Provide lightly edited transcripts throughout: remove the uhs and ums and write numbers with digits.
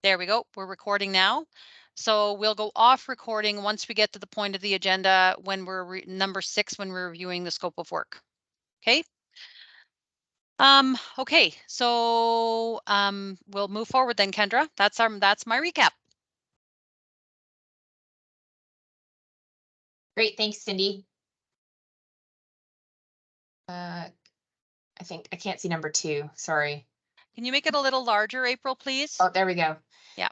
There we go. We're recording now. So we'll go off recording once we get to the point of the agenda when we're number 6 when we're reviewing the scope of work. Okay. Okay. So we'll move forward then, Kendra. That's my recap. Great, thanks, Cindy. I think I can't see number 2. Sorry. Can you make it a little larger, April, please? Oh, there we go. Yeah.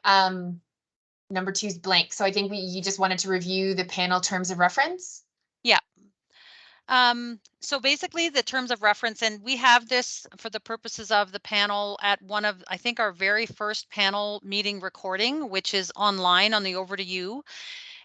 Number 2 is blank. So I think you just wanted to review the panel terms of reference. Yeah. So basically the terms of reference, and we have this for the purposes of the panel at one of, I think, our very first panel meeting recording, which is online on the Over to You.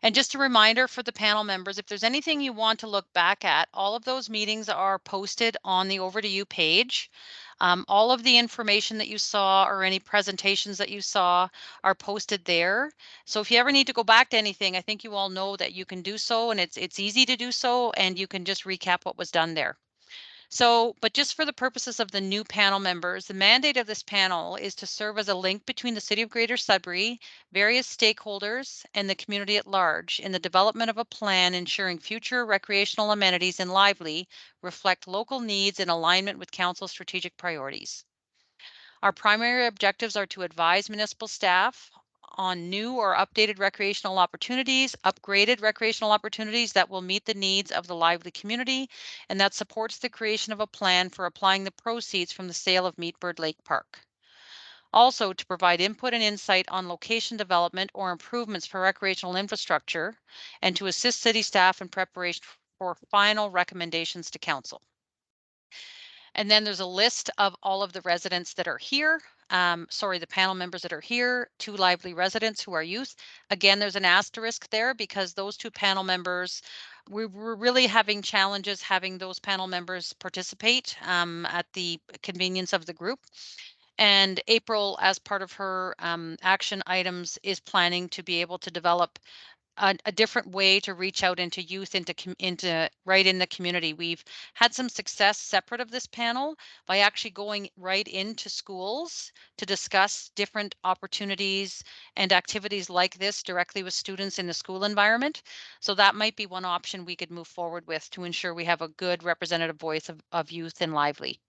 And just a reminder for the panel members, if there's anything you want to look back at, all of those meetings are posted on the Over to You page. All of the information that you saw or any presentations that you saw are posted there. So if you ever need to go back to anything, I think you all know that you can do so, and it's easy to do so, and you can just recap what was done there. So, but just for the purposes of the new panel members, the mandate of this panel is to serve as a link between the City of Greater Sudbury, various stakeholders, and the community at large in the development of a plan ensuring future recreational amenities in Lively reflect local needs in alignment with Council's strategic priorities. Our primary objectives are to advise municipal staff on new or updated recreational opportunities, upgraded recreational opportunities that will meet the needs of the Lively community, and that supports the creation of a plan for applying the proceeds from the sale of Meatbird Lake Park. Also, to provide input and insight on location development or improvements for recreational infrastructure, and to assist city staff in preparation for final recommendations to council. And then there's a list of all of the residents that are here. The panel members that are here, 2 Lively residents who are youth. Again, there's an asterisk there because those 2 panel members, we're really having challenges having those panel members participate at the convenience of the group. And April, as part of her action items, is planning to be able to develop a different way to reach out into youth, into right in the community. We've had some success separate of this panel by actually going right into schools to discuss different opportunities and activities like this directly with students in the school environment. So that might be one option we could move forward with to ensure we have a good representative voice of youth in Lively.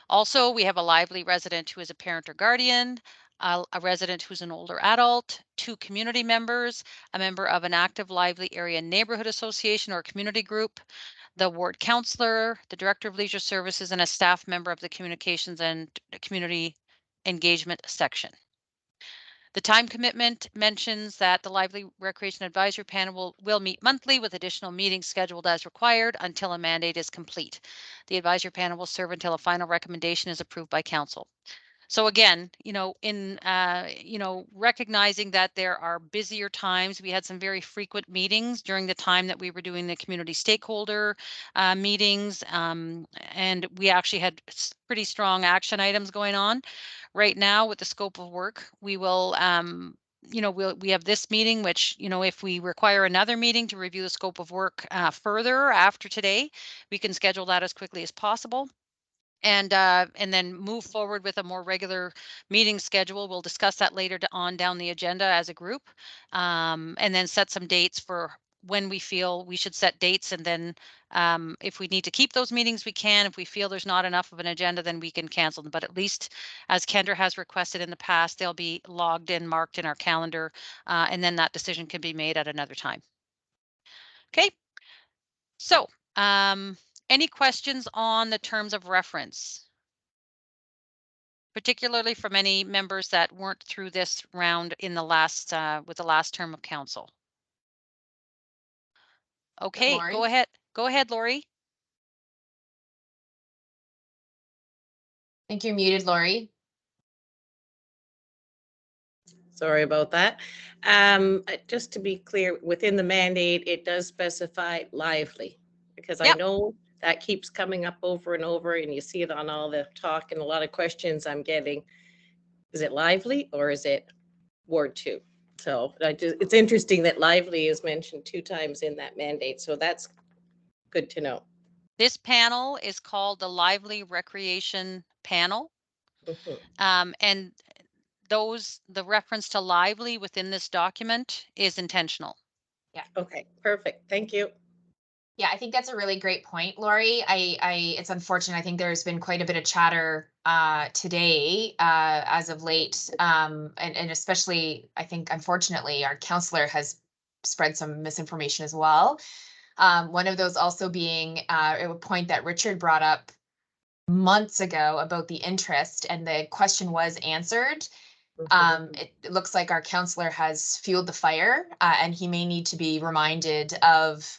Also, we have a Lively resident who is a parent or guardian, a resident who's an older adult, 2 community members, a member of an active Lively area neighborhood association or community group, the ward counselor, the director of leisure services, and a staff member of the communications and community engagement section. The time commitment mentions that the Lively Recreation Advisory Panel will meet monthly with additional meetings scheduled as required until a mandate is complete. The advisory panel will serve until a final recommendation is approved by council. So again, in recognizing that there are busier times, we had some very frequent meetings during the time that we were doing the community stakeholder meetings, and we actually had pretty strong action items going on. Right now, with the scope of work, we will we have this meeting, which, if we require another meeting to review the scope of work further after today, we can schedule that as quickly as possible. And then move forward with a more regular meeting schedule. We'll discuss that later on down the agenda as a group, and then set some dates for when we feel we should set dates. And then if we need to keep those meetings, we can. If we feel there's not enough of an agenda, then we can cancel them. But at least, as Kendra has requested in the past, they'll be logged in, marked in our calendar, and then that decision can be made at another time. Okay. So any questions on the terms of reference, particularly from any members that weren't through this round in the last with the last term of council? Okay, Lori? go ahead. Go ahead, Lori. I think you're muted, Lori. Sorry about that. Just to be clear, within the mandate, it does specify Lively, because I know that keeps coming up over and over, and you see it on all the talk and a lot of questions I'm getting. Is it Lively or is it Ward 2? So it's interesting that Lively is mentioned 2 times in that mandate. So that's good to know. This panel is called the Lively Recreation Panel. Mm-hmm. And the reference to Lively within this document is intentional. Okay, perfect. Thank you. Yeah, I think that's a really great point, Lori. It's unfortunate. I think there's been quite a bit of chatter today as of late, and especially, I think, unfortunately, our counselor has spread some misinformation as well. One of those also being a point that Richard brought up months ago about the interest, and the question was answered. It looks like our counselor has fueled the fire, and he may need to be reminded of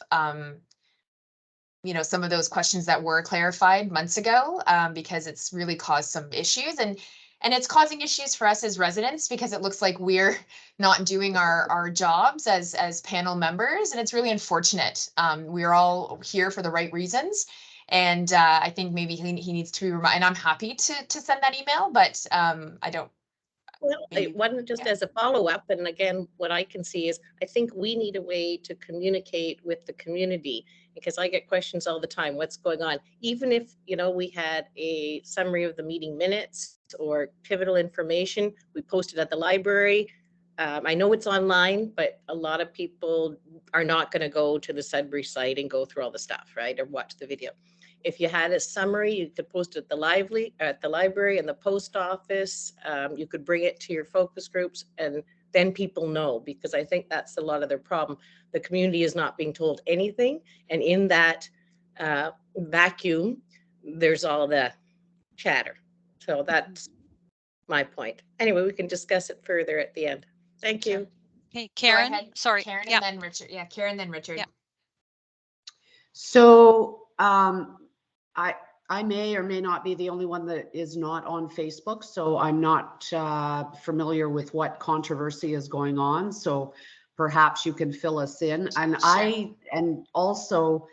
some of those questions that were clarified months ago, because it's really caused some issues, and it's causing issues for us as residents because it looks like we're not doing our jobs as panel members, and it's really unfortunate. We're all here for the right reasons, and I think maybe he needs to be reminded. And I'm happy to send that email, but I don't. Well, Maybe, one just yeah. as a follow-up, and again, what I can see is, I think we need a way to communicate with the community, because I get questions all the time, what's going on? Even if, we had a summary of the meeting minutes or pivotal information, we posted at the library. I know it's online, but a lot of people are not going to go to the Sudbury site and go through all the stuff, right? Or watch the video. If you had a summary, you could post it at the library and the post office. You could bring it to your focus groups, and then people know, because I think that's a lot of their problem. The community is not being told anything, and in that vacuum, there's all the chatter. So that's my point. Anyway, we can discuss it further at the end. Thank you. Okay, Go Karen, ahead, sorry. Karen, Yeah. and then Richard. Yeah, Karen, then Richard. Yeah. So I may or may not be the only one that is not on Facebook, so I'm not familiar with what controversy is going on. So perhaps you can fill us in. And Sure. Also,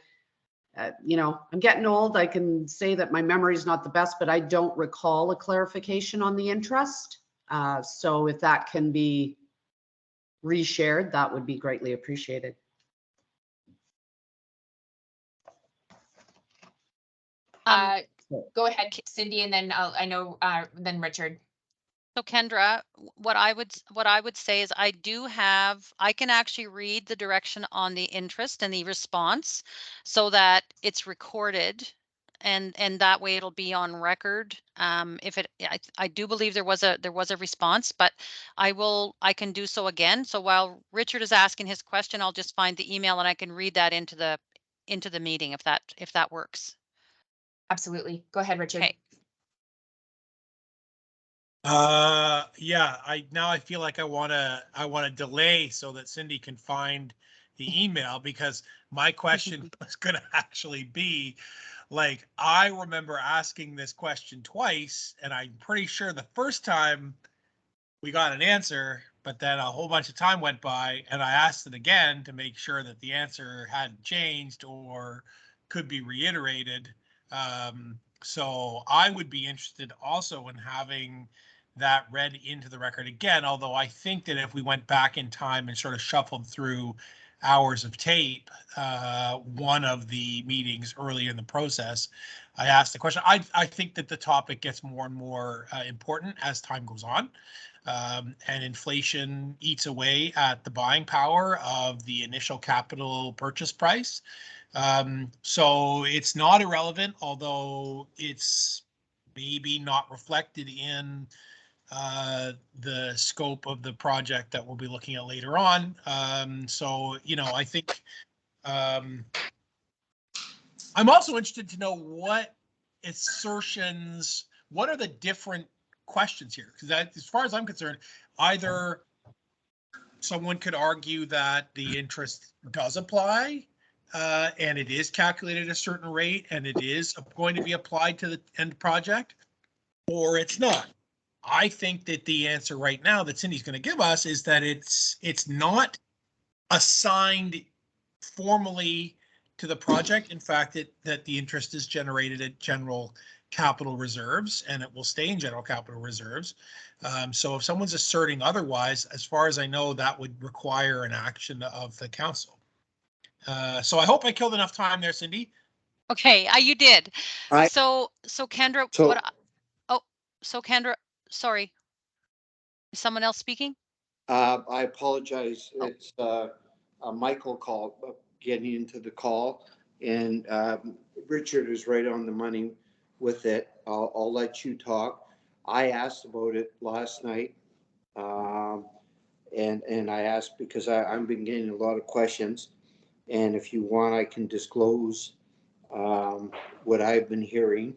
I'm getting old. I can say that my memory is not the best, but I don't recall a clarification on the interest. So if that can be reshared, that would be greatly appreciated. Go ahead, Cindy, and then then Richard. So Kendra, what I would say is I can actually read the direction on the interest and the response so that it's recorded, and that way it'll be on record. I do believe there was a response, but I can do so again. So while Richard is asking his question, I'll just find the email and I can read that into the meeting if that works. Absolutely. Go ahead, Richard. Okay. Yeah, I feel like I want to delay so that Cindy can find the email, because my question was going to actually be, like, I remember asking this question twice, and I'm pretty sure the first time we got an answer, but then a whole bunch of time went by and I asked it again to make sure that the answer hadn't changed or could be reiterated. So I would be interested also in having that read into the record again, although I think that if we went back in time and sort of shuffled through hours of tape, one of the meetings early in the process, I asked the question. I think that the topic gets more and more important as time goes on, and inflation eats away at the buying power of the initial capital purchase price. So it's not irrelevant, although it's maybe not reflected in the scope of the project that we'll be looking at later on. So, I think I'm also interested to know what are the different questions here? Because as far as I'm concerned, either someone could argue that the interest does apply, and it is calculated at a certain rate and it is going to be applied to the end project, or it's not. I think that the answer right now that Cindy's going to give us is that it's not assigned formally to the project. In fact, that the interest is generated at general capital reserves, and it will stay in general capital reserves. So if someone's asserting otherwise, as far as I know, that would require an action of the council. So I hope I killed enough time there, Cindy. Okay, you did. I- So Kendra, So- Kendra, sorry. Is someone else speaking? I apologize. It's Michael call, getting into the call, and Richard is right on the money with it. I'll let you talk. I asked about it last night, and I asked because I've been getting a lot of questions, and if you want, I can disclose what I've been hearing.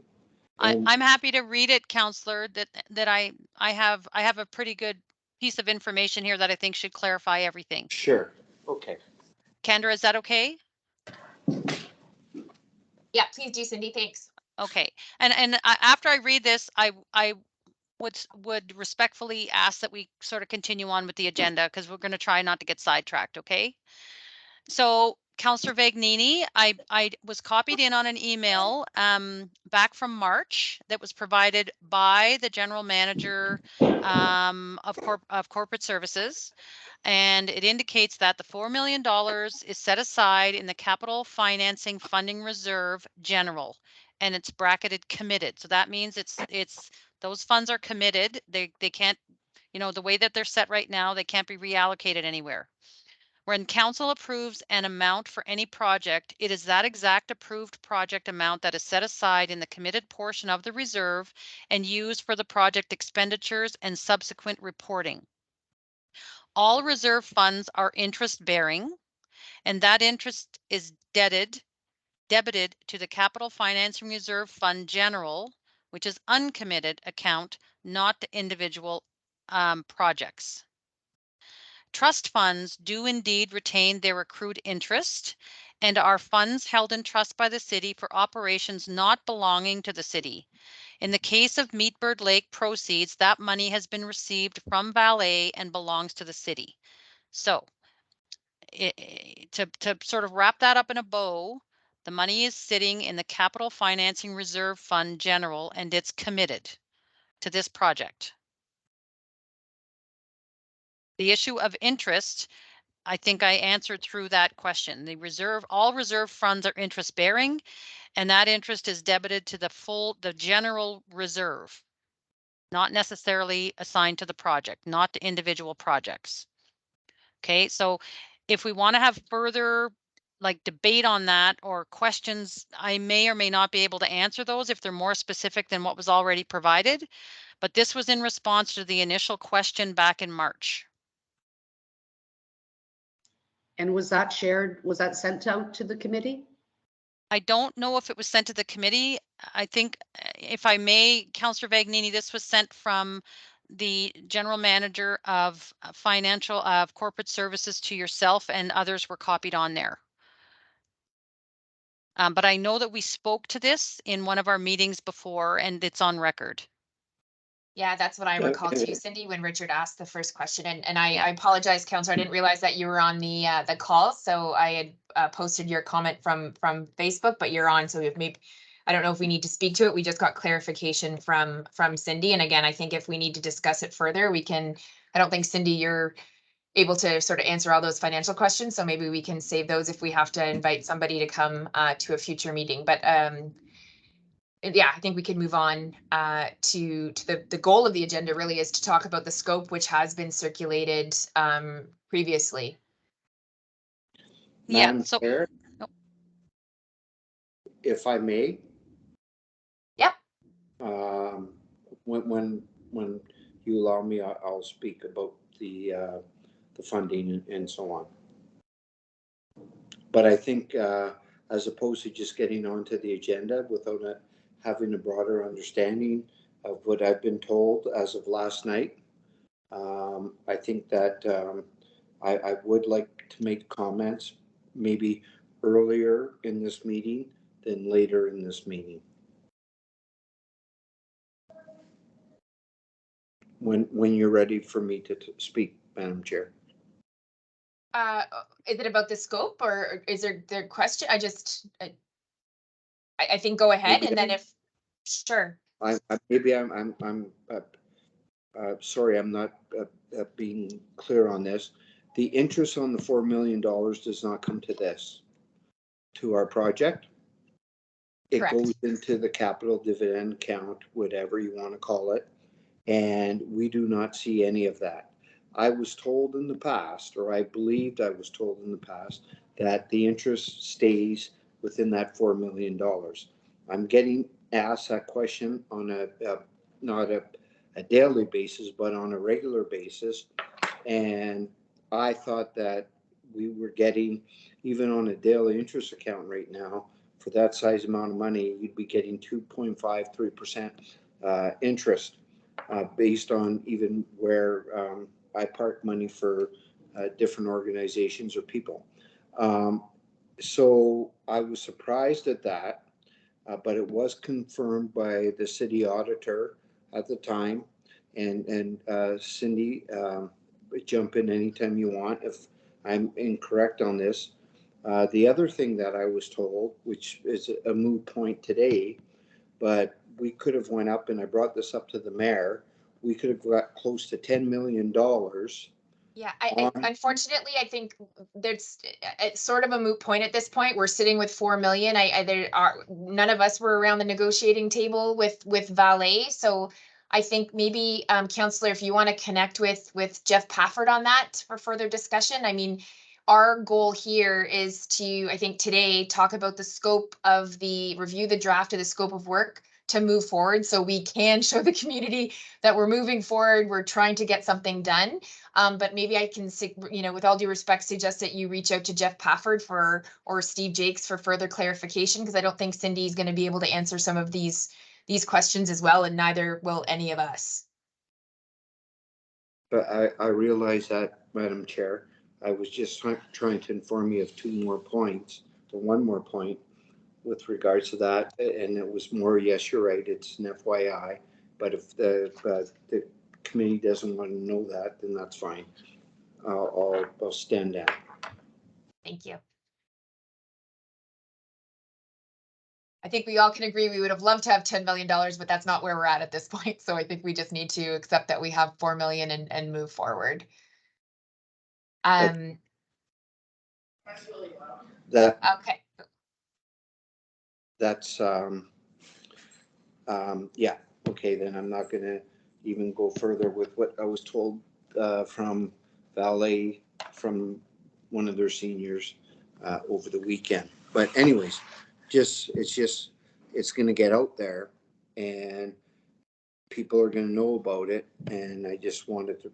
And I'm happy to read it, Counselor, that I have a pretty good piece of information here that I think should clarify everything. sure, okay. Kendra, is that okay? Yeah, please do, Cindy. Thanks. Okay, and after I read this, I would respectfully ask that we sort of continue on with the agenda because we're going to try not to get sidetracked, okay? So Councillor Vagnini, I was copied in on an email back from March that was provided by the general manager of corporate services. And it indicates that the $4 million is set aside in the capital financing funding reserve general, and it's bracketed committed. So that means it's those funds are committed. They can't, you know, the way that they're set right now, they can't be reallocated anywhere. When council approves an amount for any project, it is that exact approved project amount that is set aside in the committed portion of the reserve and used for the project expenditures and subsequent reporting. All reserve funds are interest bearing, and that interest is debited to the Capital Financing Reserve Fund General, which is uncommitted account, not to individual projects. Trust funds do indeed retain their accrued interest and are funds held in trust by the city for operations not belonging to the city. In the case of Meatbird Lake proceeds, that money has been received from Valet and belongs to the city. So to sort of wrap that up in a bow, the money is sitting in the Capital Financing Reserve Fund General, and it's committed to this project. The issue of interest, I think I answered through that question. All reserve funds are interest bearing, and that interest is debited to the general reserve, not necessarily assigned to the project, not to individual projects. Okay, so if we want to have further like debate on that or questions, I may or may not be able to answer those if they're more specific than what was already provided. But this was in response to the initial question back in March. And was that shared, was that sent out to the committee? I don't know if it was sent to the committee. I think, if I may, Councillor Vagnini, this was sent from the general manager of corporate services to yourself, and others were copied on there. But I know that we spoke to this in one of our meetings before, and it's on record. Yeah, that's what I recall too, Cindy, when Richard asked the first question. And I apologize, Councillor, I didn't realize that you were on the call. So I had posted your comment from Facebook, but you're on. So I don't know if we need to speak to it. We just got clarification from Cindy. And again, I think if we need to discuss it further, we can. I don't think, Cindy, you're able to sort of answer all those financial questions. So maybe we can save those if we have to invite somebody to come to a future meeting. But yeah, I think we can move on to the goal of the agenda really is to talk about the scope, which has been circulated previously. Yeah, Madam so Chair, if I may. Yep. When you allow me, I'll speak about the funding and so on. But I think as opposed to just getting onto the agenda without having a broader understanding of what I've been told as of last night, I think that I would like to make comments maybe earlier in this meeting than later in this meeting. When you're ready for me to speak, Madam Chair. Is it about the scope, or is there question? I think go ahead, and then if sure. Maybe I'm sorry, I'm not being clear on this. The interest on the $4 million does not come to our project. It Correct. goes into the capital dividend account, whatever you want to call it. And we do not see any of that. I was told in the past, or I believed I was told in the past, that the interest stays within that $4 million. I'm getting asked that question on not a daily basis, but on a regular basis. And I thought that we were getting, even on a daily interest account right now, for that size amount of money, you'd be getting 2.53% interest based on even where I park money for different organizations or people. So I was surprised at that, but it was confirmed by the city auditor at the time. And Cindy, jump in anytime you want if I'm incorrect on this. The other thing that I was told, which is a moot point today, but we could have went up, and I brought this up to the mayor, we could have got close to $10 million. Yeah, I unfortunately, I think it's sort of a moot point at this point. We're sitting with 4 million. There are none of us were around the negotiating table with Valet. So I think maybe Councillor, if you want to connect with Jeff Pafford on that for further discussion. I mean, our goal here is to, I think today, talk about the scope of review the draft of the scope of work to move forward, so we can show the community that we're moving forward, we're trying to get something done. But maybe I can, with all due respect, suggest that you reach out to Jeff Pafford or Steve Jakes for further clarification, because I don't think Cindy is going to be able to answer some of these questions as well, and neither will any of us. But I realize that, Madam Chair. I was just trying to inform you of one more point with regards to that, and it was more, yes, you're right, it's an FYI, but if the committee doesn't want to know that, then that's fine. I'll stand down. Thank you. I think we all can agree we would have loved to have $10 million, but that's not where we're at this point. So I think we just need to accept that we have 4 million and move forward. That Okay. That's yeah, okay, then I'm not gonna even go further with what I was told from Valet, from one of their seniors over the weekend. But anyways, it's gonna get out there and people are gonna know about it, and I just wanted to,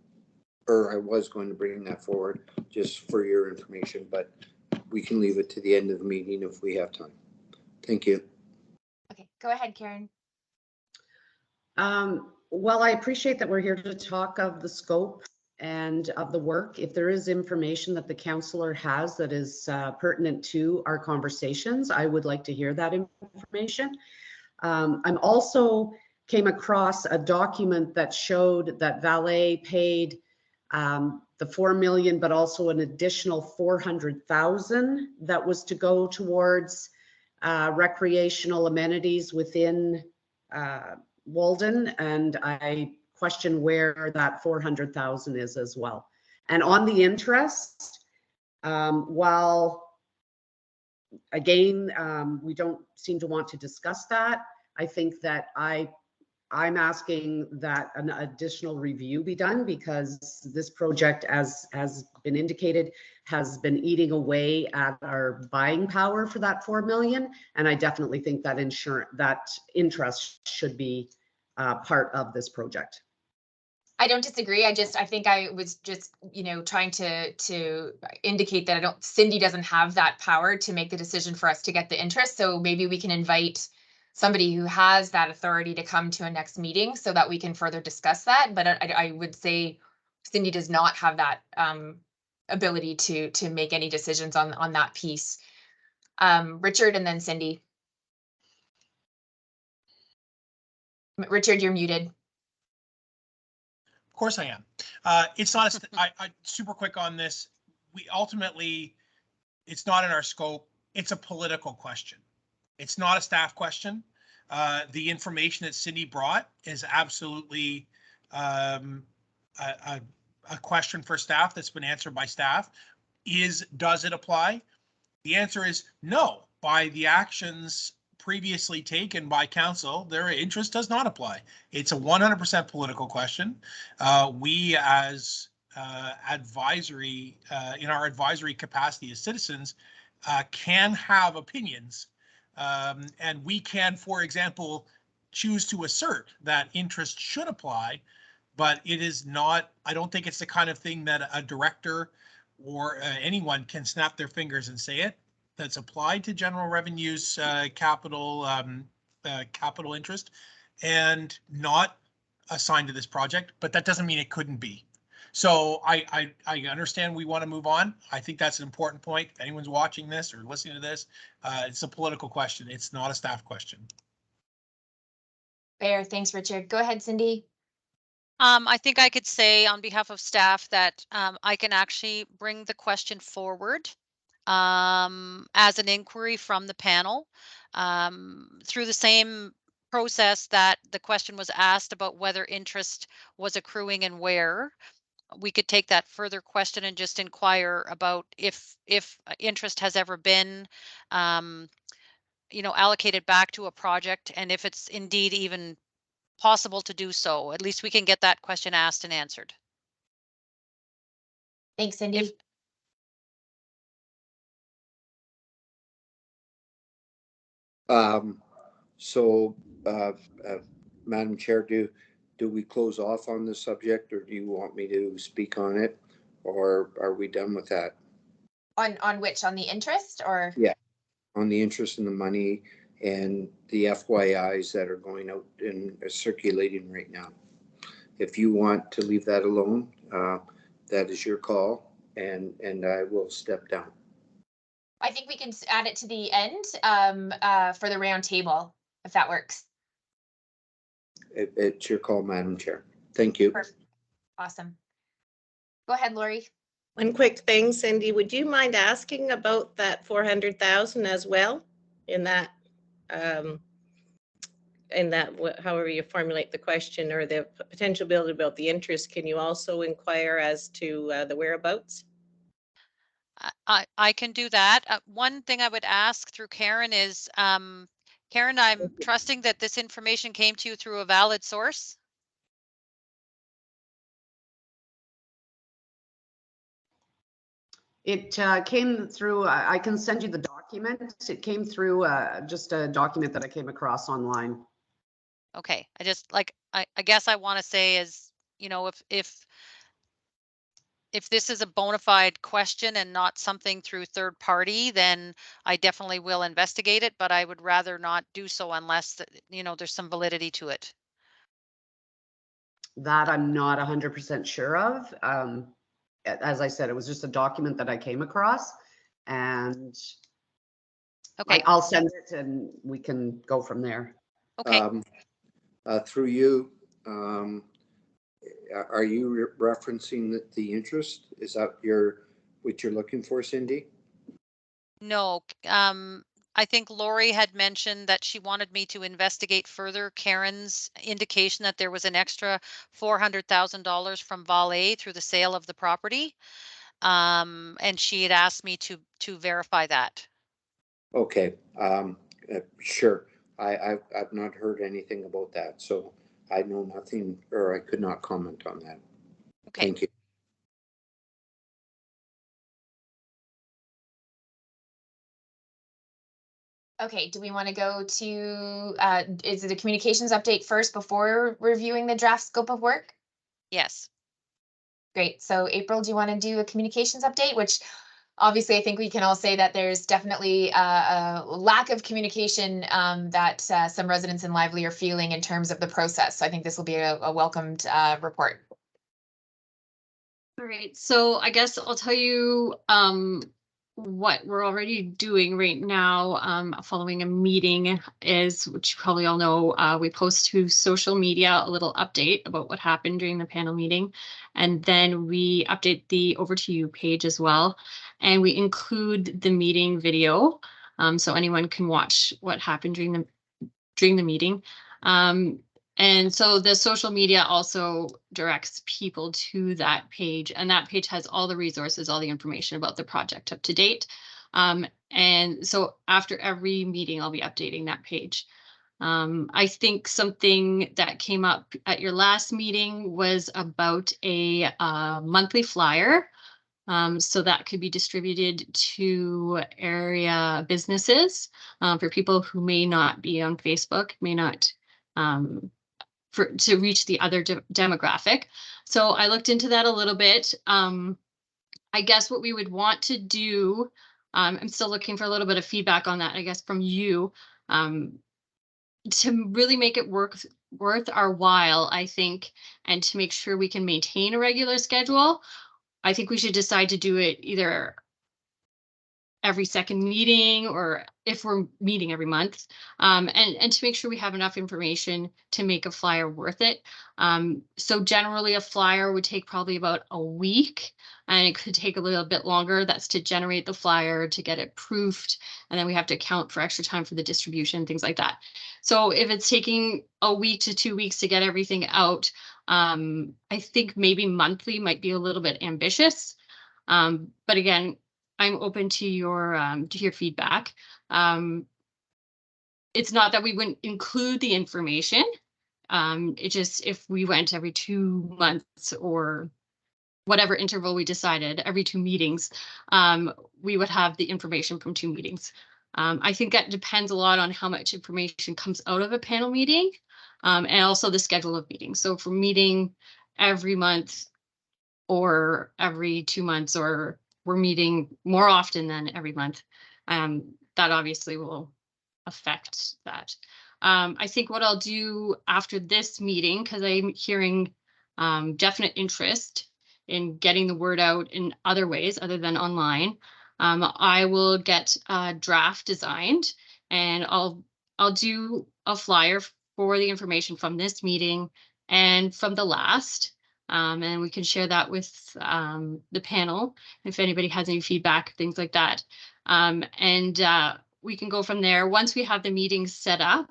or I was going to bring that forward just for your information, but we can leave it to the end of the meeting if we have time. Thank you. Okay, go ahead, Karen. Well, I appreciate that we're here to talk of the scope and of the work. If there is information that the councillor has that is pertinent to our conversations, I would like to hear that information. I'm also came across a document that showed that Valet paid the 4 million, but also an additional 400,000 that was to go towards recreational amenities within Walden, and I question where that 400,000 is as well. And on the interest, while again, we don't seem to want to discuss that, I think that I'm asking that an additional review be done, because this project, as has been indicated, has been eating away at our buying power for that 4 million. And I definitely think that interest should be part of this project. I don't disagree. I think I was just, trying to indicate that Cindy doesn't have that power to make the decision for us to get the interest. So maybe we can invite somebody who has that authority to come to a next meeting so that we can further discuss that. But I would say Cindy does not have that ability to make any decisions on that piece. Richard and then Cindy. Richard, you're muted. Of course I am. It's not, I super quick on this. We ultimately, it's not in our scope. It's a political question. It's not a staff question. The information that Cindy brought is absolutely a question for staff that's been answered by staff. Does it apply? The answer is no. By the actions previously taken by council, their interest does not apply. It's a 100% political question. We as advisory, in our advisory capacity as citizens, can have opinions. And we can, for example, choose to assert that interest should apply, but it is not, I don't think it's the kind of thing that a director or anyone can snap their fingers and say it. That's applied to general revenues, capital interest, and not assigned to this project, but that doesn't mean it couldn't be. So I understand we want to move on. I think that's an important point. If anyone's watching this or listening to this, it's a political question. It's not a staff question. Fair. Thanks, Richard. Go ahead, Cindy. I think I could say on behalf of staff that I can actually bring the question forward as an inquiry from the panel through the same process that the question was asked about whether interest was accruing and where. We could take that further question and just inquire about if interest has ever been allocated back to a project, and if it's indeed even possible to do so. At least we can get that question asked and answered. Thanks, Cindy. Madam Chair, do we close off on this subject, or do you want me to speak on it, or are we done with that? On which? On the interest, or? Yeah, on the interest in the money and the FYIs that are going out and circulating right now. If you want to leave that alone, that is your call, and I will step down. I think we can add it to the end for the round table, if that works. It's your call, Madam Chair. Thank you. Perfect. Awesome. Go ahead, Lori. One quick thing, Cindy, would you mind asking about that 400,000 as well in that, however you formulate the question, or the potential bill about the interest? Can you also inquire as to the whereabouts? I can do that. One thing I would ask through Karen is, Karen, I'm trusting that this information came to you through a valid source. It came through, I can send you the document. It came through just a document that I came across online. Okay, I guess I want to say is, if this is a bona fide question and not something through third party, then I definitely will investigate it, but I would rather not do so unless there's some validity to it. That I'm not 100% sure of. As I said, it was just a document that I came across, and okay, I'll send it and we can go from there. Okay. Through you, are you referencing the interest? Is that what you're looking for, Cindy? No, I think Lori had mentioned that she wanted me to investigate further Karen's indication that there was an extra $400,000 from Vale through the sale of the property. And she had asked me to verify that. Okay, sure. I've not heard anything about that, so I know nothing, or I could not comment on that. Okay. Thank you. Okay, do we want to go to, is it a communications update first before reviewing the draft scope of work? Yes. Great. So April, do you want to do a communications update, which obviously I think we can all say that there's definitely a lack of communication that some residents in Lively are feeling in terms of the process. So I think this will be a welcomed report. All right, so I guess I'll tell you what we're already doing right now following a meeting is, which you probably all know, we post to social media a little update about what happened during the panel meeting. And then we update the Over to You page as well. And we include the meeting video so anyone can watch what happened during the meeting. And so the social media also directs people to that page, and that page has all the resources, all the information about the project up to date. And so after every meeting, I'll be updating that page. I think something that came up at your last meeting was about a monthly flyer. So that could be distributed to area businesses for people who may not be on Facebook, may not to reach the other demographic. So I looked into that a little bit. I guess what we would want to do, I'm still looking for a little bit of feedback on that, I guess, from you. To really make it worth our while, I think, and to make sure we can maintain a regular schedule, I think we should decide to do it either every second meeting or if we're meeting every month, and to make sure we have enough information to make a flyer worth it. So generally a flyer would take probably about a week, and it could take a little bit longer. That's to generate the flyer, to get it proofed, and then we have to account for extra time for the distribution, things like that. So if it's taking a week to 2 weeks to get everything out, I think maybe monthly might be a little bit ambitious. But again, I'm open to your feedback. It's not that we wouldn't include the information. It just, if we went every 2 months or whatever interval we decided, every 2 meetings, we would have the information from 2 meetings. I think that depends a lot on how much information comes out of a panel meeting, and also the schedule of meetings. So if we're meeting every month or every 2 months, or we're meeting more often than every month, that obviously will affect that. I think what I'll do after this meeting, because I'm hearing definite interest in getting the word out in other ways other than online, I will get a draft designed, and I'll do a flyer for the information from this meeting and from the last. And we can share that with the panel if anybody has any feedback, things like that. And we can go from there. Once we have the meetings set up,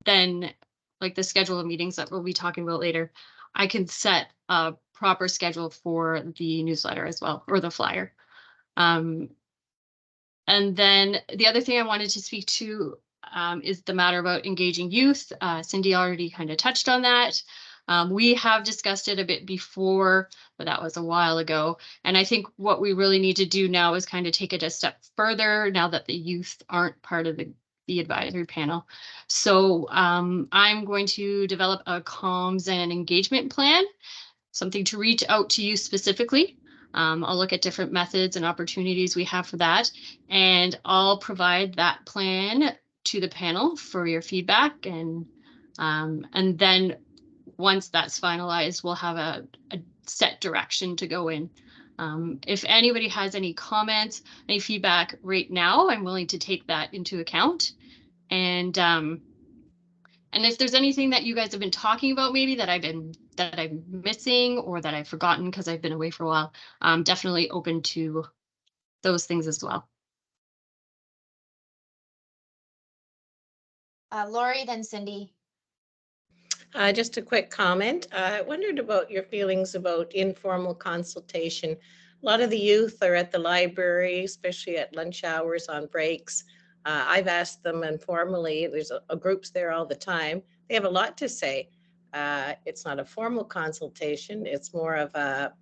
then like the schedule of meetings that we'll be talking about later, I can set a proper schedule for the newsletter as well, or the flyer. And then the other thing I wanted to speak to is the matter about engaging youth. Cindy already kind of touched on that. We have discussed it a bit before, but that was a while ago. And I think what we really need to do now is kind of take it a step further now that the youth aren't part of the advisory panel. So I'm going to develop a comms and engagement plan, something to reach out to you specifically. I'll look at different methods and opportunities we have for that, and I'll provide that plan to the panel for your feedback. And then once that's finalized, we'll have a set direction to go in. If anybody has any comments, any feedback right now, I'm willing to take that into account. And if there's anything that you guys have been talking about, maybe that I'm missing or that I've forgotten because I've been away for a while, I'm definitely open to those things as well. Lori, then Cindy. Just a quick comment. I wondered about your feelings about informal consultation. A lot of the youth are at the library, especially at lunch hours on breaks. I've asked them informally, there's a groups there all the time. They have a lot to say. It's not a formal consultation. It's more of a,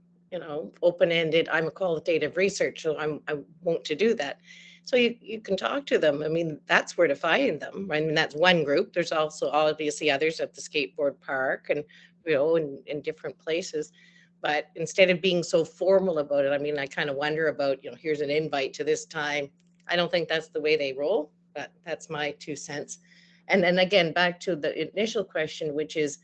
open-ended, I'm a qualitative researcher, so I won't to do that. So you can talk to them. I mean, that's where to find them. I mean, that's one group. There's also obviously others at the skateboard park and, in different places. But instead of being so formal about it, I mean, I kind of wonder about, here's an invite to this time. I don't think that's the way they roll, but that's my 2 cents. And then again, back to the initial question, which is,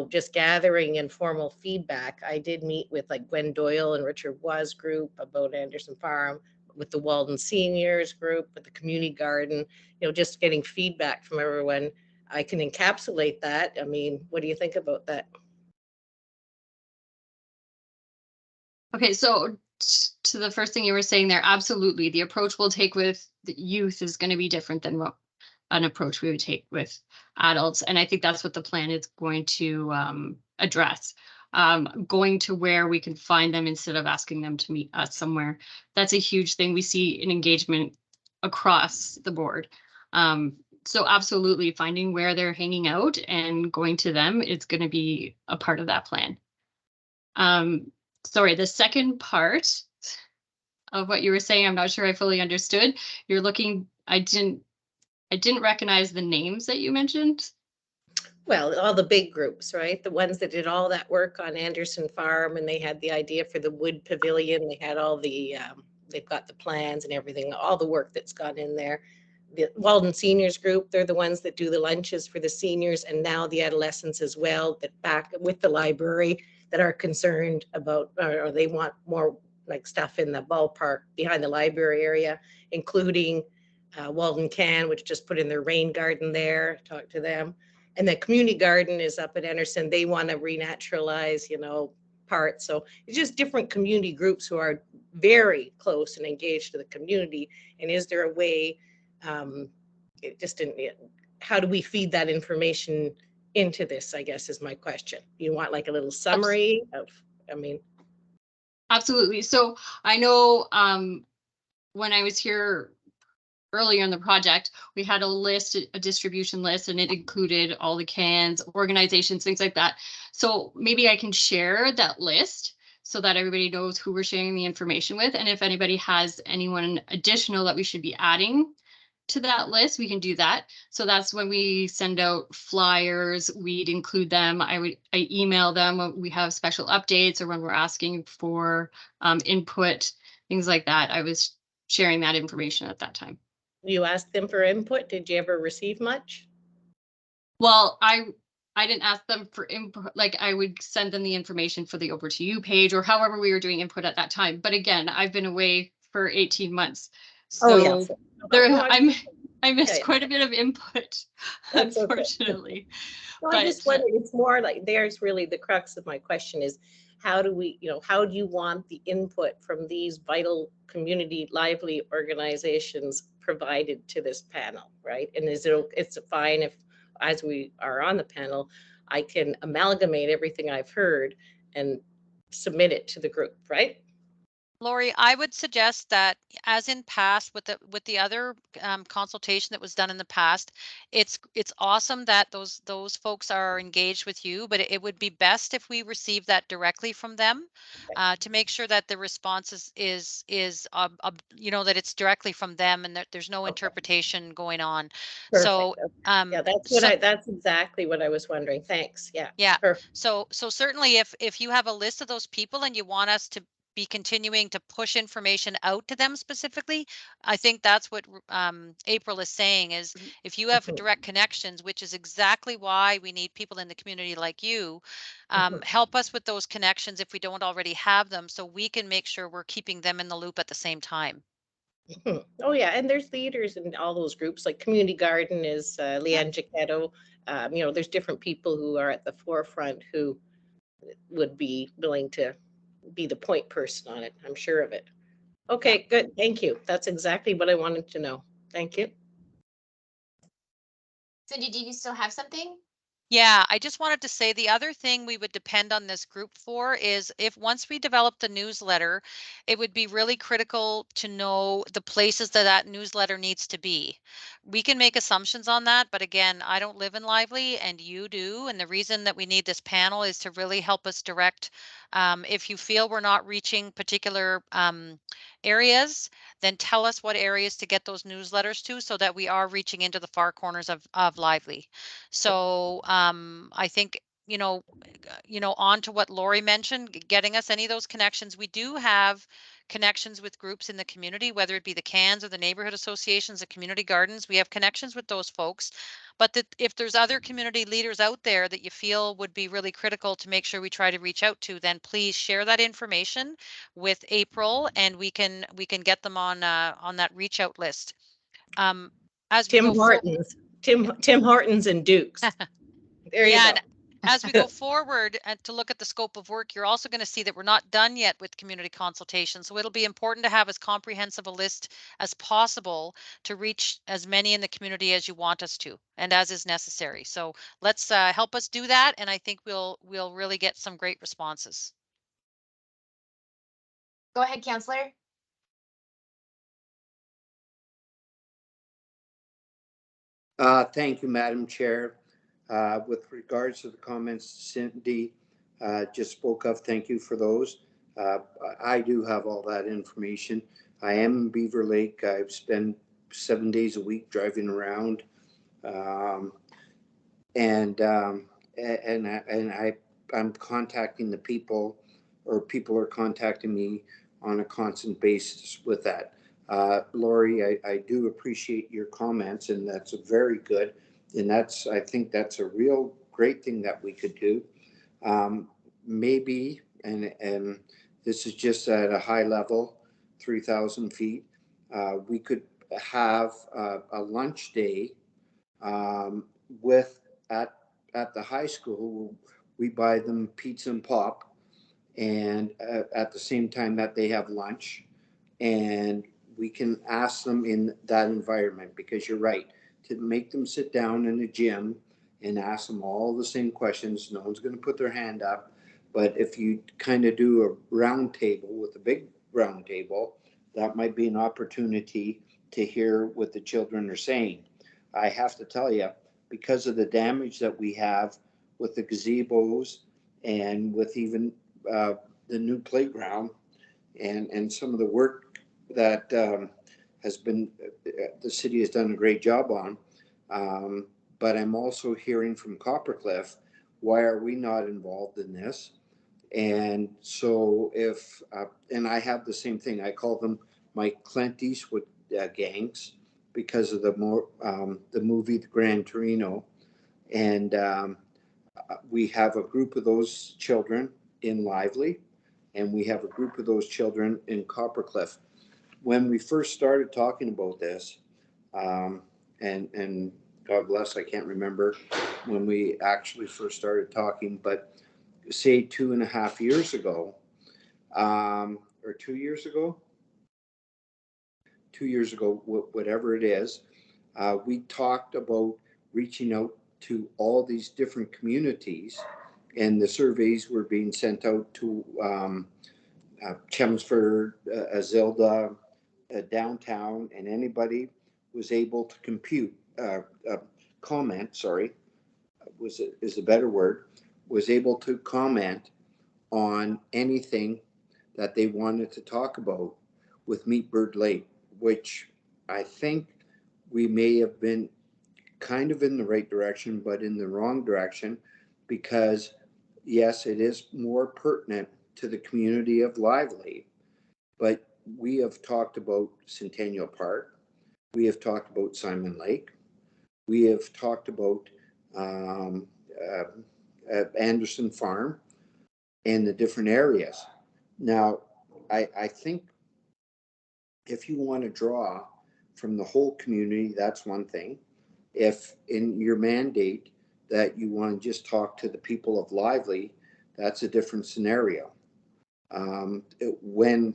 just gathering informal feedback. I did meet with like Gwen Doyle and Richard Wa's group about Anderson Farm, with the Walden Seniors group, with the community garden, just getting feedback from everyone. I can encapsulate that. I mean, what do you think about that? Okay, so to the first thing you were saying there, absolutely. The approach we'll take with the youth is going to be different than what an approach we would take with adults. And I think that's what the plan is going to address. going to where we can find them instead of asking them to meet us somewhere. That's a huge thing. We see in engagement across the board. So absolutely finding where they're hanging out and going to them is going to be a part of that plan. Sorry, the second part of what you were saying, I'm not sure I fully understood. You're looking, I didn't recognize the names that you mentioned. Well, all the big groups, right? The ones that did all that work on Anderson Farm, and they had the idea for the wood pavilion. They had all the, they've got the plans and everything, all the work that's gone in there. The Walden Seniors Group, they're the ones that do the lunches for the seniors and now the adolescents as well, that back with the library, that are concerned about, or they want more like stuff in the ballpark behind the library area, including Walden Can, which just put in their rain garden there, talk to them. And the community garden is up at Anderson. They want to renaturalize, you know, parts. So it's just different community groups who are very close and engaged to the community. And is there a way, how do we feed that information into this, I guess, is my question. You want like a little summary of, I mean. Absolutely. So I know when I was here earlier in the project, we had a list, a distribution list, and it included all the cans, organizations, things like that. So maybe I can share that list so that everybody knows who we're sharing the information with. And if anybody has anyone additional that we should be adding to that list, we can do that. So that's when we send out flyers, we'd include them. I email them when we have special updates or when we're asking for input, things like that. I was sharing that information at that time. You asked them for input. Did you ever receive much? Well, I didn't ask them for input. Like I would send them the information for the Over to You page or however we were doing input at that time. But again, I've been away for 18 months. So I missed quite a bit of input, unfortunately. Well, I just wonder, it's more like, there's really the crux of my question is, how do we, how do you want the input from these vital community lively organizations provided to this panel, right? And it's fine if, as we are on the panel, I can amalgamate everything I've heard and submit it to the group, right? Lori, I would suggest that, as in past with the other consultation that was done in the past, it's awesome that those folks are engaged with you, but it would be best if we receive that directly from them, to make sure that the response is that it's directly from them and that there's no interpretation going on. Perfect. So yeah, that's exactly what I was wondering. Thanks. Yeah. Perfect. So certainly if you have a list of those people and you want us to be continuing to push information out to them specifically, I think that's what April is saying is, if you have direct connections, which is exactly why we need people in the community like you, help us with those connections if we don't already have them, so we can make sure we're keeping them in the loop at the same time. Oh yeah, and there's leaders in all those groups, like Community Garden is Leanne Giacchetto. There's different people who are at the forefront who would be willing to be the point person on it. I'm sure of it. Okay, good. Thank you. That's exactly what I wanted to know. Thank you. Cindy, do you still have something? Yeah, I just wanted to say the other thing we would depend on this group for is, if once we develop the newsletter, it would be really critical to know the places that newsletter needs to be. We can make assumptions on that, but again, I don't live in Lively and you do. And the reason that we need this panel is to really help us direct. If you feel we're not reaching particular areas, then tell us what areas to get those newsletters to, so that we are reaching into the far corners of Lively. So I think, on to what Lori mentioned, getting us any of those connections. We do have connections with groups in the community, whether it be the CANs or the neighborhood associations, the community gardens. We have connections with those folks. But if there's other community leaders out there that you feel would be really critical to make sure we try to reach out to, then please share that information with April, and we can get them on that reach out list. As Tim Hortons and Dukes. There you go. as we go forward and to look at the scope of work, you're also going to see that we're not done yet with community consultation. So it'll be important to have as comprehensive a list as possible to reach as many in the community as you want us to, and as is necessary. So let's help us do that, and I think we'll really get some great responses. Go ahead, Councillor. Thank you, Madam Chair. With regards to the comments Cindy just spoke of, thank you for those. I do have all that information. I am in Beaver Lake. I've spent 7 days a week driving around, and I'm contacting the people, or people are contacting me on a constant basis with that. Lori, I do appreciate your comments, and that's very good. And I think that's a real great thing that we could do. Maybe, and this is just at a high level, 3,000 feet, we could have a lunch day at the high school. We buy them pizza and pop, and at the same time that they have lunch, and we can ask them in that environment, because you're right, to make them sit down in a gym and ask them all the same questions. No one's going to put their hand up, but if you kind of do a round table with a big round table, that might be an opportunity to hear what the children are saying. I have to tell you, because of the damage that we have with the gazebos and with even the new playground and some of the work that has been, the city has done a great job on. But I'm also hearing from Coppercliff, why are we not involved in this? And so if, and I have the same thing, I call them my Clint Eastwood gangs, because of the movie, The Gran Torino. And we have a group of those children in Lively, and we have a group of those children in Coppercliff. When we first started talking about this, and God bless, I can't remember when we actually first started talking, but say 2.5 years ago, or 2 years ago, 2 years ago, whatever it is, we talked about reaching out to all these different communities, and the surveys were being sent out to Chelmsford, Azilda, downtown, and anybody was able to comment, sorry, is a better word, was able to comment on anything that they wanted to talk about with Meet Bird Lake, which I think we may have been kind of in the right direction, but in the wrong direction, because yes, it is more pertinent to the community of Lively, but we have talked about Centennial Park, we have talked about Simon Lake, we have talked about Anderson Farm and the different areas. Now, I think if you want to draw from the whole community, that's one thing. If in your mandate that you want to just talk to the people of Lively, that's a different scenario. When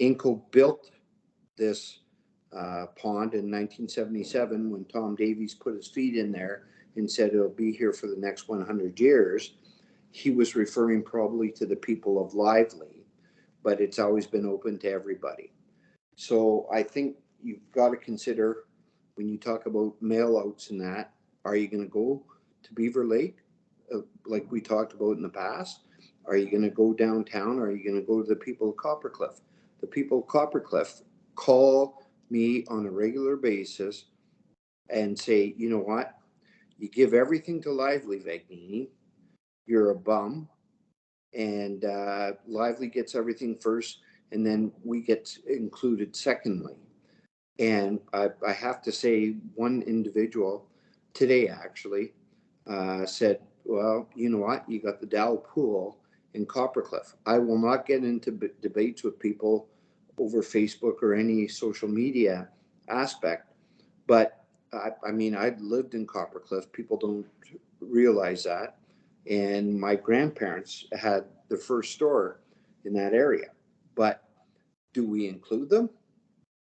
Inco built this pond in 1977, when Tom Davies put his feet in there and said it'll be here for the next 100 years, he was referring probably to the people of Lively, but it's always been open to everybody. So I think you've got to consider, when you talk about mail outs and that, are you going to go to Beaver Lake like we talked about in the past? Are you going to go downtown? Or are you going to go to the people of Coppercliff? The people of Coppercliff call me on a regular basis and say, you know what? You give everything to Lively, Vagnini. You're a bum. And Lively gets everything first, and then we get included secondly. And I have to say, one individual today actually said, well, you know what? You got the Dow Pool in Coppercliff. I will not get into debates with people over Facebook or any social media aspect, but I mean, I've lived in Coppercliff. People don't realize that. And my grandparents had the first store in that area. But do we include them?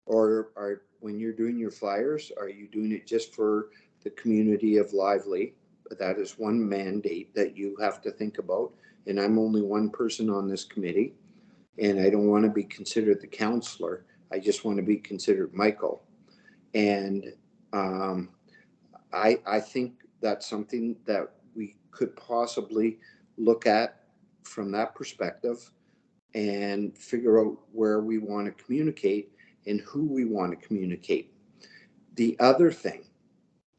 Or when you're doing your flyers, are you doing it just for the community of Lively? That is one mandate that you have to think about. And I'm only one person on this committee, and I don't want to be considered the counselor. I just want to be considered Michael. And I think that's something that we could possibly look at from that perspective and figure out where we want to communicate and who we want to communicate. The other thing,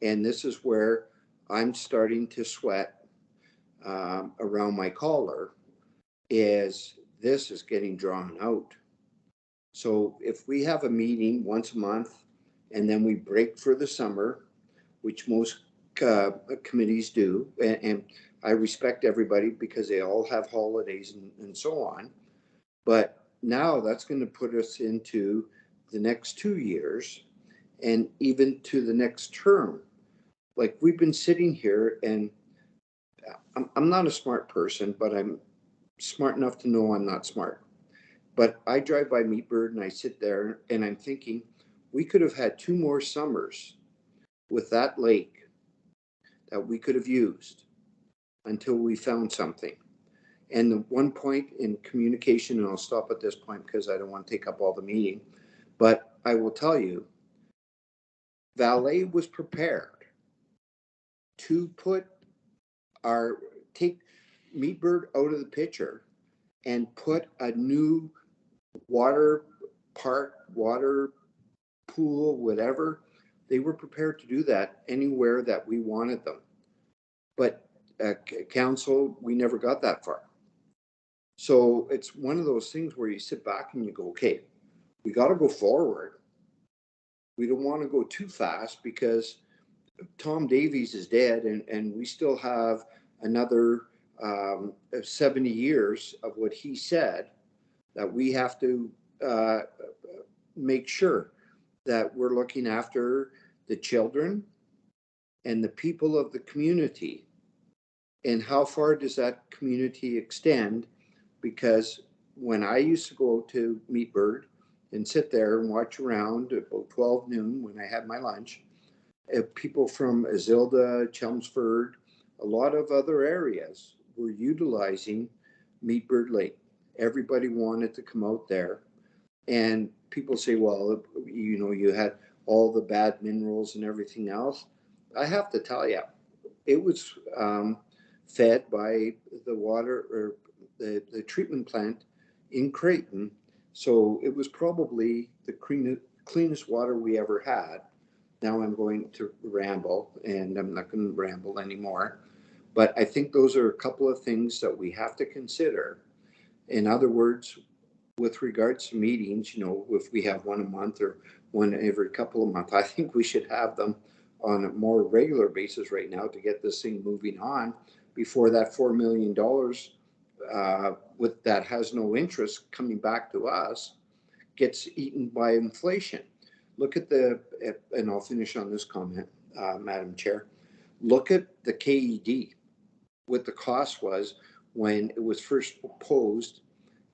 and this is where I'm starting to sweat around my collar, is this is getting drawn out. So if we have a meeting once a month and then we break for the summer, which most committees do, and I respect everybody because they all have holidays and so on, but now that's going to put us into the next 2 years and even to the next term. Like, we've been sitting here, and I'm not a smart person, but I'm smart enough to know I'm not smart. But I drive by Meatbird and I sit there and I'm thinking, we could have had 2 more summers with that lake that we could have used until we found something. And the one point in communication, and I'll stop at this point because I don't want to take up all the meeting, but I will tell you, Valet was prepared to take Meatbird out of the picture and put a new water park, water pool, whatever. They were prepared to do that anywhere that we wanted them. But council, we never got that far. So it's one of those things where you sit back and you go, okay, we got to go forward. We don't want to go too fast because Tom Davies is dead, and we still have another 70 years of what he said that we have to make sure that we're looking after the children and the people of the community. And how far does that community extend? Because when I used to go to Meatbird and sit there and watch around at about 12 noon when I had my lunch, people from Azilda, Chelmsford, a lot of other areas were utilizing Meatbird Lake. Everybody wanted to come out there. And people say, well, you know, you had all the bad minerals and everything else. I have to tell you, it was fed by the water or the treatment plant in Creighton. So it was probably the cleanest water we ever had. Now I'm going to ramble, and I'm not going to ramble anymore. But I think those are a couple of things that we have to consider. In other words, with regards to meetings, you know, if we have one a month or one every couple of months, I think we should have them on a more regular basis right now to get this thing moving on before that $4 million with that has no interest coming back to us gets eaten by inflation. Look at and I'll finish on this comment, Madam Chair. Look at the KED, what the cost was when it was first proposed,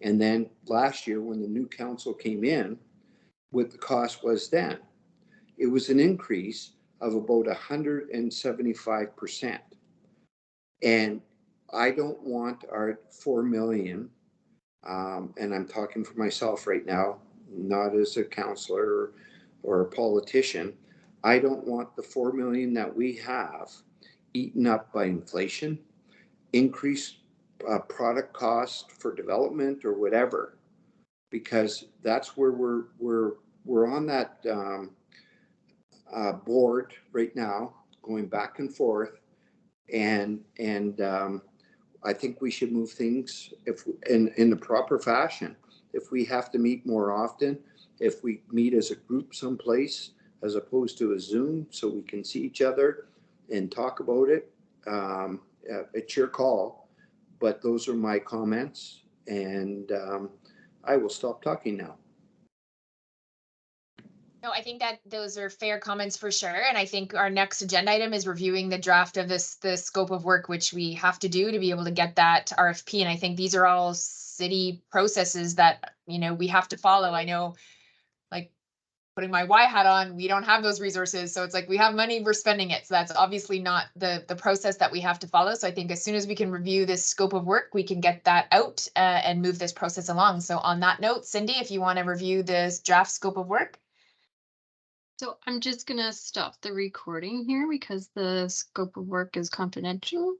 and then last year when the new council came in, what the cost was then. It was an increase of about 175%. And I don't want our 4 million, and I'm talking for myself right now, not as a councillor or a politician. I don't want the 4 million that we have eaten up by inflation, increased product cost for development or whatever, because that's where we're on that board right now, going back and forth, and I think we should move things in the proper fashion. If we have to meet more often, if we meet as a group someplace as opposed to a Zoom, so we can see each other and talk about it, it's your call. But those are my comments, and I will stop talking now. No, I think that those are fair comments for sure. And I think our next agenda item is reviewing the draft of the scope of work, which we have to do to be able to get that RFP. And I think these are all city processes that, you know, we have to follow. I know, like, putting my Y hat on, we don't have those resources. So it's like, we have money, we're spending it. So that's obviously not the process that we have to follow. So I think as soon as we can review this scope of work, we can get that out and move this process along. So on that note, Cindy, if you want to review this draft scope of work. So I'm just gonna stop the recording here because the scope of work is confidential.